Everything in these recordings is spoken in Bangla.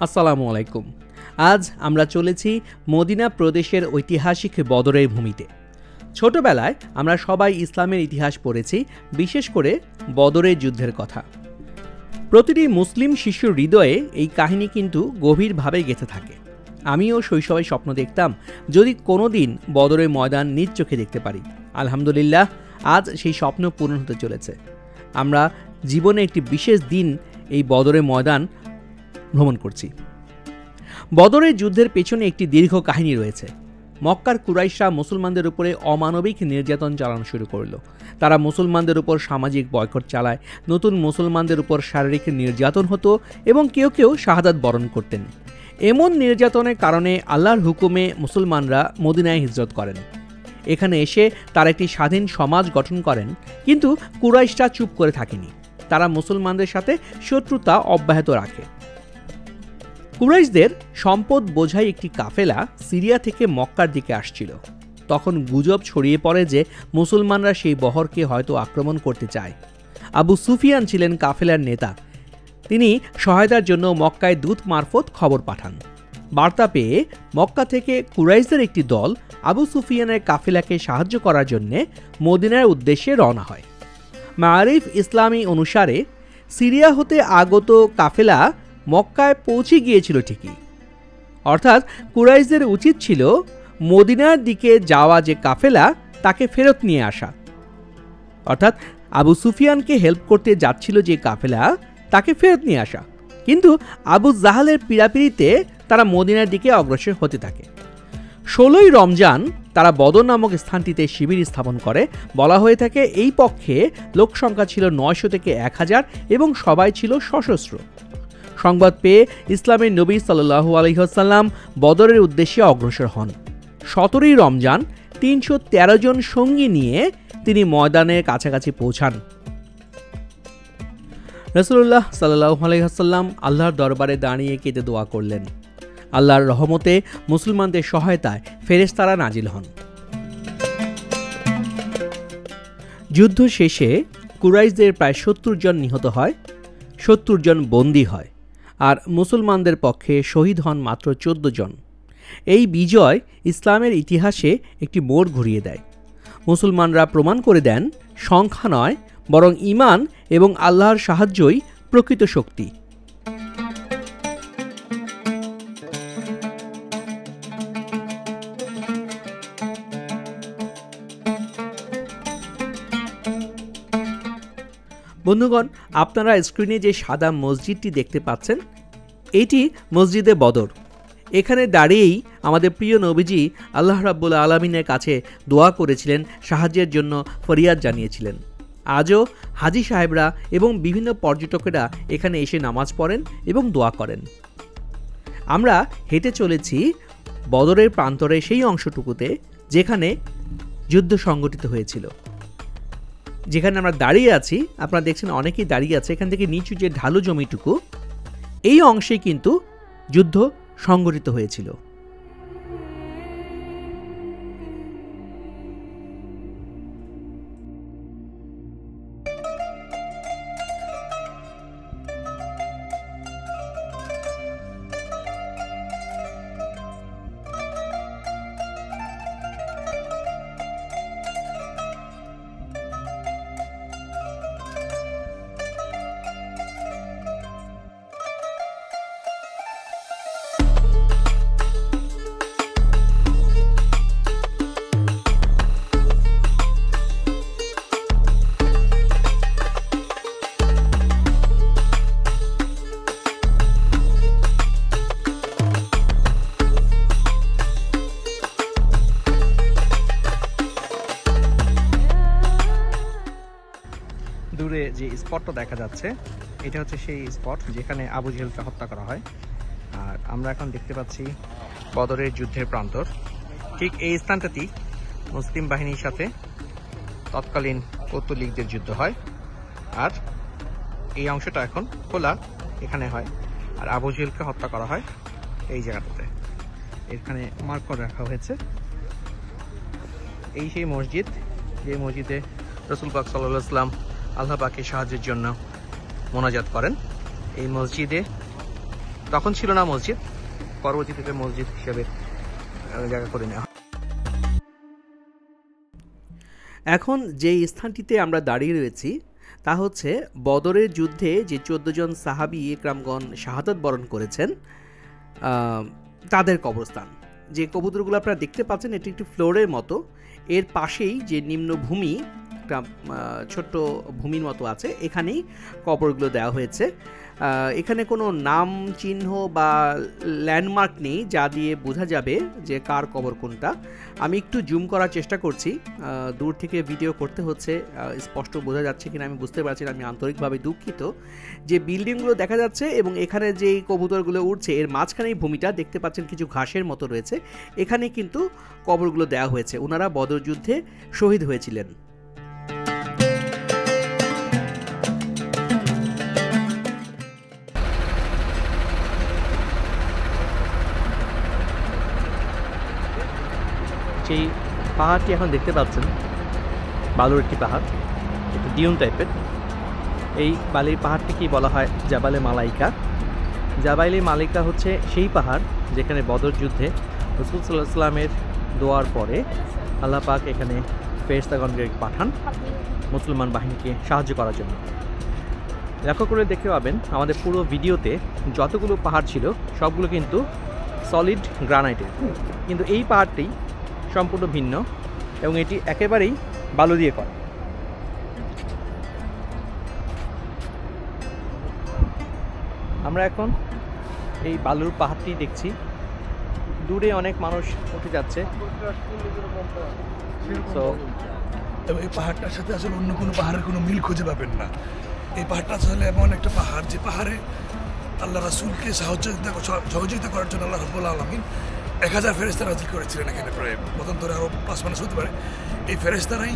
আসসালামু আলাইকুম। আজ আমরা চলেছি মদিনা প্রদেশের ঐতিহাসিক বদরের ভূমিতে। ছোটবেলায় আমরা সবাই ইসলামের ইতিহাস পড়েছি, বিশেষ করে বদরের যুদ্ধের কথা। প্রতিটি মুসলিম শিশুর হৃদয়ে এই কাহিনী কিন্তু গভীরভাবে গেঁথে থাকে। আমিও শৈশবে স্বপ্ন দেখতাম যদি কোনোদিন বদরের ময়দান নিজ চোখে দেখতে পারি। আলহামদুলিল্লাহ, আজ সেই স্বপ্ন পূরণ হতে চলেছে। আমরা জীবনে একটি বিশেষ দিন এই বদরের ময়দান ভ্রমণ করছি। বদরের যুদ্ধের পেছনে একটি দীর্ঘ কাহিনী রয়েছে। মক্কার কুরাইশরা মুসলমানদের উপরে অমানবিক নির্যাতন চালানো শুরু করলো। তারা মুসলমানদের উপর সামাজিক বয়কট চালায়, নতুন মুসলমানদের উপর শারীরিক নির্যাতন হতো এবং কেউ কেউ শাহাদাত বরণ করতেন। এমন নির্যাতনের কারণে আল্লাহর হুকুমে মুসলমানরা মদিনায় হিজরত করেন। এখানে এসে তারা একটি স্বাধীন সমাজ গঠন করেন, কিন্তু কুরাইশরা চুপ করে থাকেনি। তারা মুসলমানদের সাথে শত্রুতা অব্যাহত রাখে। কুরাইশদের সম্পদ বোঝাই একটি কাফেলা সিরিয়া থেকে মক্কার দিকে আসছিল। তখন গুজব ছড়িয়ে পড়ে যে মুসলমানরা সেই বহরকে হয়তো আক্রমণ করতে চায়। আবু সুফিয়ান ছিলেন কাফেলার নেতা। তিনি সহায়তার জন্য মক্কায় দূত মারফত খবর পাঠান। বার্তা পেয়ে মক্কা থেকে কুরাইশদের একটি দল আবু সুফিয়ানের কাফেলাকে সাহায্য করার জন্য মদিনার উদ্দেশ্যে রওনা হয়। মারিফ ইসলামী অনুসারে সিরিয়া হতে আগত কাফেলা মক্কায় পৌঁছে গিয়েছিল ঠিকই, অর্থাৎ কুরাইশদের উচিত ছিল মদিনার দিকে যাওয়া যে কাফেলা তাকে ফেরত নিয়ে আসা। অর্থাৎ আবু সুফিয়ানকে হেল্প করতে যাচ্ছিল যে কাফেলা তাকে ফেরত নিয়ে আসা। কিন্তু আবু জাহালের পীড়াপিড়িতে তারা মদিনার দিকে অগ্রসর হতে থাকে। 16ই রমজান তারা বদর নামক স্থানটিতে শিবির স্থাপন করে। বলা হয়ে থাকে এই পক্ষে লোক সংখ্যা ছিল 900 থেকে 1000 এবং সবাই ছিল সশস্ত্র। সংবাদ পেয়ে ইসলামের নবী সাল্লাল্লাহু আলাইহি ওয়াসাল্লাম বদরের উদ্দেশ্যে অগ্রসর হন। 17ই রমজান 313 জন সঙ্গী নিয়ে তিনি ময়দানের কাছাকাছি পৌঁছান। রাসূলুল্লাহ সাল্লাল্লাহু আলাইহি ওয়াসাল্লাম আল্লাহর দরবারে দাঁড়িয়ে কেঁদে দোয়া করলেন। আল্লাহর রহমতে মুসলমানদের সহায়তায় ফেরেশতারা নাজিল হন। যুদ্ধ শেষে কুরাইশদের প্রায় 70 জন নিহত হয়, 70 জন বন্দী হয়, আর মুসলমানদের পক্ষে শহীদ হন মাত্র 14 জন। এই বিজয় ইসলামের ইতিহাসে একটি মোড় ঘুরিয়ে দেয়। মুসলমানরা প্রমাণ করে দেন সংখ্যা নয়, বরং ঈমান এবং আল্লাহর সাহায্যই প্রকৃত শক্তি। বন্ধুগণ, আপনারা স্ক্রিনে যে সাদা মসজিদটি দেখতে পাচ্ছেন, এটি মসজিদে বদর। এখানে দাঁড়িয়েই আমাদের প্রিয় নবীজি আল্লাহ রাব্বুল আলামিনের কাছে দোয়া করেছিলেন, সাহায্যের জন্য ফরিয়াদ জানিয়েছিলেন। আজও হাজি সাহেবরা এবং বিভিন্ন পর্যটকেরা এখানে এসে নামাজ পড়েন এবং দোয়া করেন। আমরা হেঁটে চলেছি বদরের প্রান্তরে সেই অংশটুকুতে যেখানে যুদ্ধ সংগঠিত হয়েছিল। যেখানে আমরা দাঁড়িয়ে আছি, আপনারা দেখছেন অনেকেই দাঁড়িয়ে আছে। এখান থেকে নিচু যে ঢালু জমিটুকু, এই অংশে কিন্তু যুদ্ধ সংগঠিত হয়েছিল। দূরে যে স্পটটা দেখা যাচ্ছে, এটা হচ্ছে সেই স্পট যেখানে আবু জেহেলকে হত্যা করা হয়। আর আমরা এখন দেখতে পাচ্ছি বদরের যুদ্ধের প্রান্তর। ঠিক এই স্থানটাতেই মুসলিম বাহিনীর সাথে তৎকালীন পৌত্তলিকদের যুদ্ধ হয়। আর এই অংশটা এখন খোলা, এখানে হয়। আর আবু জেহেলকে হত্যা করা হয় এই জায়গাটাতে। এখানে মার্ক করে রাখা হয়েছে। এই সেই মসজিদ, যে মসজিদে রাসূল পাক সাল্লাল্লাহু আলাইহি ওয়াসাল্লাম আল্লাহ পাকের সাহায্যের জন্য মোনাজাত করেন। এই মসজিদে তখন ছিল না মসজিদ, পরবর্তীতে মসজিদ হিসেবে জায়গা করে নেওয়া। এখন যে স্থানটিতে আমরা দাঁড়িয়ে রয়েছি তা হচ্ছে বদরের যুদ্ধে যে 14 জন সাহাবী ইকরামগণ শাহাদাত বরণ করেছেন তাদের কবরস্থান। যে কবুতরগুলো আপনারা দেখতে পাচ্ছেন এটি একটি ফ্লোরের মতো, এর পাশেই যে নিম্নভূমি একটা ছোট্ট ভূমির মতো আছে, এখানেই কবরগুলো দেওয়া হয়েছে। এখানে কোনো নাম চিহ্ন বা ল্যান্ডমার্ক নেই যা দিয়ে বোঝা যাবে যে কার কবর কোনটা। আমি একটু জুম করার চেষ্টা করছি, দূর থেকে ভিডিও করতে হচ্ছে, স্পষ্ট বোঝা যাচ্ছে কিনা আমি বুঝতে পারছি না, আমি আন্তরিকভাবে দুঃখিত। যে বিল্ডিংগুলো দেখা যাচ্ছে এবং এখানে যেই কবুতরগুলো উঠছে এর মাঝখানেই ভূমিটা দেখতে পাচ্ছেন কিছু ঘাসের মতো রয়েছে, এখানে কিন্তু কবরগুলো দেওয়া হয়েছে। ওনারা বদর যুদ্ধে শহীদ হয়েছিলেন। সেই পাহাড়টি এখন দেখতে পাচ্ছেন বালুর একটি পাহাড়, একটু ডিউন টাইপের। এই বালির পাহাড়টিকেই বলা হয় জাবালে মালাইকা। জাবালে মালাইকা হচ্ছে সেই পাহাড় যেখানে বদর যুদ্ধে রাসূল সাল্লাল্লাহু আলাইহি ওয়াসাল্লামের দোয়ার পরে আল্লাহ পাক এখানে ফেরেশতাগণকে পাঠান মুসলমান বাহিনীকে সাহায্য করার জন্য। লক্ষ্য করে দেখতে পাবেন আমাদের পুরো ভিডিওতে যতগুলো পাহাড় ছিল সবগুলো কিন্তু সলিড গ্রানাইটের, কিন্তু এই পাহাড়টি সম্পূর্ণ ভিন্ন এবং এটি একেবারেই বালু দিয়ে করা। আমরা এখন এই বালুর পাহাড়টি দেখছি, দূরে অনেক মানুষ উঠে যাচ্ছে। এবং এই পাহাড়টার সাথে আসলে অন্য কোনো পাহাড়ের কোনো মিল খুঁজে পাবেন না। এই পাহাড়টা আসলে এমন একটা পাহাড় যে পাহাড়ে আল্লাহ রাসূলকে সহযোগিতা করার জন্য আল্লাহ রাব্বুল আলামিন 1000 ফেরেশতা নাযিল করেছিলেন এখানে, প্রায় মতান্তরে আরও 5 মাস হতে পারে। এই ফেরেশতারাই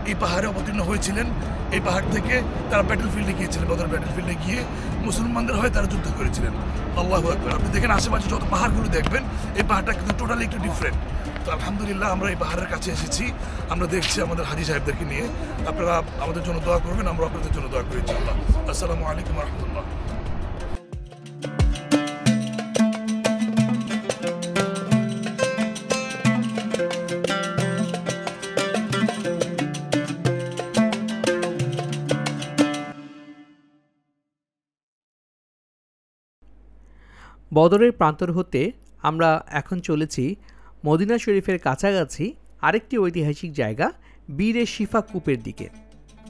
এই পাহাড়ে অবতীর্ণ হয়েছিলেন। এই পাহাড় থেকে তারা ব্যাটেলফিল্ডে গিয়েছিলেন, বদর ব্যাটেলফিল্ডে গিয়ে মুসলমানদের হয়ে তারা যুদ্ধ করেছিলেন। আল্লাহু আকবার। আপনি দেখেন আশেপাশে যত পাহাড়গুলো দেখবেন এই পাহাড়টা কিন্তু টোটালি একটু ডিফারেন্ট। তো আলহামদুলিল্লাহ আমরা এই পাহাড়ের কাছে এসেছি, আমরা দেখছি আমাদের হাজী সাহেবদেরকে নিয়ে। আপনারা আমাদের জন্য দোয়া করবেন, আমরা আপনাদের জন্য দোয়া করি ইনশাআল্লাহ। আসসালামু আলাইকুম ওয়া রাহমাতুল্লাহ। বদরের প্রান্তর হতে আমরা এখন চলেছি মদিনা শরীফের কাছাকাছি আরেকটি ঐতিহাসিক জায়গা বীরে শিফা কূপের দিকে।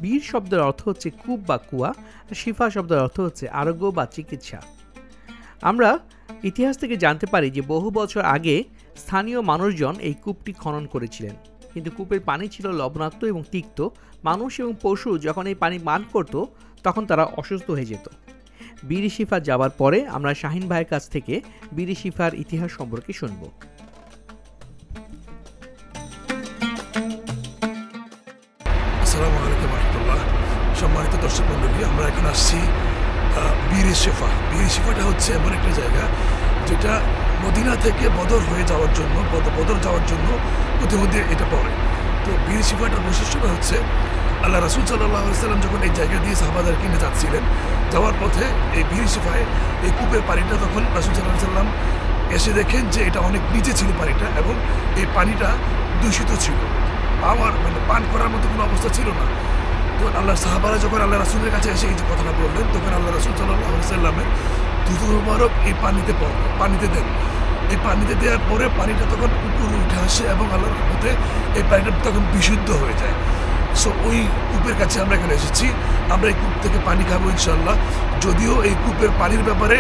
বীর শব্দের অর্থ হচ্ছে কূপ বা কুয়া, আর শিফা শব্দের অর্থ হচ্ছে আরোগ্য বা চিকিৎসা। আমরা ইতিহাস থেকে জানতে পারি যে বহু বছর আগে স্থানীয় মানুষজন এই কূপটি খনন করেছিলেন, কিন্তু কূপের পানি ছিল লবণাক্ত এবং তিক্ত। মানুষ এবং পশু যখন এই পানি পান করত তখন তারা অসুস্থ হয়ে যেত। বীর শিফা যাওয়ার পরে আমরা শাহিন ভাইয়ের কাছ থেকে বীর শিফার ইতিহাস সম্পর্কে শুনব। আসসালামু আলাইকুম ওয়া রাহমাতুল্লাহ। সম্মানিত দর্শক মণ্ডলী, আমরা এখন আসছি বীর শিফা। বীর শিফাটা হচ্ছে এমন একটা জায়গা যেটা মদিনা থেকে বদর হয়ে যাওয়ার জন্য, বদর যাওয়ার জন্য প্রতিমধ্যে এটা পড়ে। তো বীর শিফাটার বৈশিষ্ট্যটা হচ্ছে আল্লাহ রাসূল সাল্লাল্লাহু আলাইহি ওয়াসাল্লাম যখন এই জায়গা দিয়ে সাহাবাদেরকে নিয়ে যাচ্ছিলেন, যাওয়ার পথে এই বীর শিফায় এই কূপের পানিটা তখন রাসূল সাল্লাল্লাহু আলাইহি ওয়াসাল্লাম এসে দেখেন যে এটা অনেক নিচে ছিল পানিটা, এবং এই পানিটা দূষিত ছিল, পান করার মতো কোনো অবস্থা ছিল না। তো আল্লাহর সাহাবারা যখন আল্লাহ রাসূলের কাছে এসে এই যে কথাটা বললেন, তখন আল্লাহ রাসূল সাল্লাল্লাহু আলাইহি ওয়াসাল্লামের দুধ মুবারক এই পানিতে দেন। এই পানিতে দেওয়ার পরে পানিটা তখন উপরে উঠে আসে এবং আল্লাহর রহমতে এই পানিটা তখন বিশুদ্ধ হয়ে যায়। সো ওই কূপের কাছে আমরা এখানে এসেছি, আমরা এই কূপ থেকে পানি খাবো ইনশাআল্লাহ। যদিও এই কূপের পানির ব্যাপারে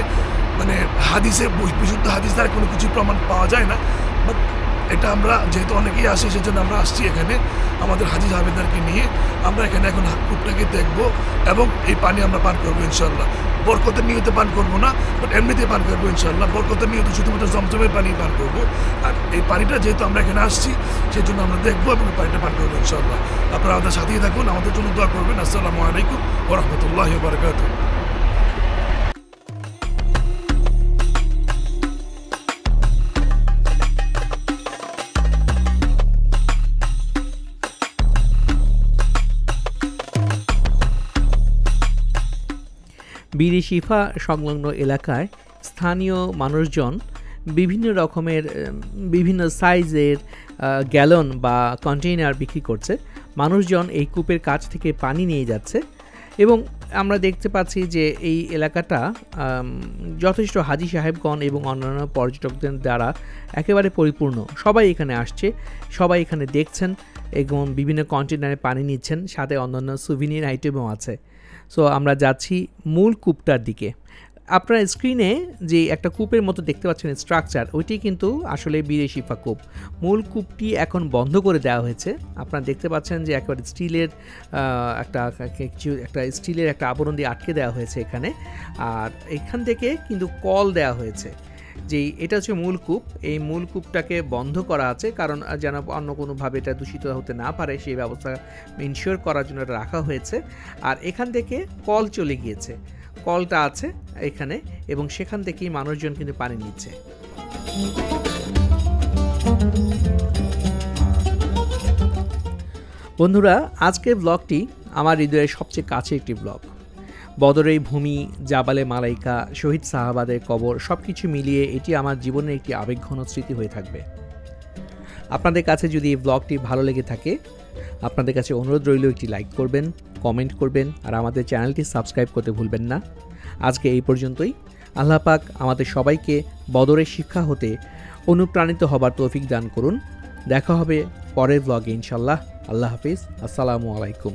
মানে হাদিসে, বিশুদ্ধ হাদিস দ্বারা কোনো কিছু প্রমাণ পাওয়া যায় না, বাট এটা আমরা যেহেতু অনেকেই আসে সেজন্য আমরা আসছি এখানে আমাদের হাজী সাহেবদেরকে নিয়ে। আমরা এখানে এখন কূপটাকে দেখবো এবং এই পানি আমরা পান করবো ইনশাআল্লাহ। বরকতের নিয়তে পান করবো না, বাট এমনিতে পান করবো ইনশাআল্লাহ। বরকতের নিয়তে শুধুমাত্র জমজমের পানি পান করবো। আর এই পানিটা যেহেতু আমরা এখানে আসছি সেই জন্য আমরা দেখবো এবং এই পানিটা পান করবো ইনশাআল্লাহ। আপনারা আমাদের সাথেই থাকুন, আমাদের জন্য দোয়া করবেন। আসসালামু আলাইকুম ওয়া রাহমাতুল্লাহি ওয়া বারাকাতুহু। বীর শিফা সংলগ্ন এলাকায় স্থানীয় মানুষজন বিভিন্ন রকমের বিভিন্ন সাইজের গ্যালন বা কন্টেইনার বিক্রি করছে। মানুষজন এই কূপের কাছ থেকে পানি নিয়ে যাচ্ছে এবং আমরা দেখতে পাচ্ছি যে এই এলাকাটা যথেষ্ট হাজি সাহেবগণ এবং অন্যান্য পর্যটকদের দ্বারা একেবারে পরিপূর্ণ। সবাই এখানে আসছে, সবাই এখানে দেখছেন এবং বিভিন্ন কন্টেইনারে পানি নিচ্ছেন, সাথে অন্যান্য সুভিনির আইটেমও আছে। সো আমরা যাচ্ছি মূল কূপটার দিকে। আপনারা স্ক্রিনে যে একটা কূপের মতো দেখতে পাচ্ছেন স্ট্রাকচার, ওইটি কিন্তু আসলে বীরে শিফা কূপ। মূল কূপটি এখন বন্ধ করে দেওয়া হয়েছে। আপনারা দেখতে পাচ্ছেন যে একেবারে স্টিলের একটা আবরণ দিয়ে আটকে দেওয়া হয়েছে এখানে। আর এখান থেকে কিন্তু কল দেওয়া হয়েছে যে এটা হচ্ছে মূল কূপ। এই মূল কূপটাকে বন্ধ করা আছে কারণ যেন অন্য কোনোভাবে এটা দূষিত হতে না পারে সেই ব্যবস্থা ইনশিওর করার জন্য এটা রাখা হয়েছে। আর এখান থেকে কল চলে গিয়েছে, কলটা আছে এখানে এবং সেখান থেকেই মানুষজন কিন্তু পানি নিচ্ছে। বন্ধুরা, আজকের ব্লগটি আমার হৃদয়ের সবচেয়ে কাছে একটি ব্লগ। বদরের ভূমি, জাবালে মালাইকা, শহীদ সাহাবাদের কবর সব কিছু মিলিয়ে এটি আমার জীবনের একটি আবেগঘন স্মৃতি হয়ে থাকবে। আপনাদের কাছে যদি এই ব্লগটি ভালো লেগে থাকে, আপনাদের কাছে অনুরোধ রইল একটি লাইক করবেন, কমেন্ট করবেন আর আমাদের চ্যানেলটি সাবস্ক্রাইব করতে ভুলবেন না। আজকে এই পর্যন্তই। আল্লাহ পাক আমাদের সবাইকে বদরের শিক্ষা হতে অনুপ্রাণিত হবার তৌফিক দান করুন। দেখা হবে পরের ব্লগে ইনশাল্লাহ। আল্লাহ হাফিজ। আসসালামু আলাইকুম।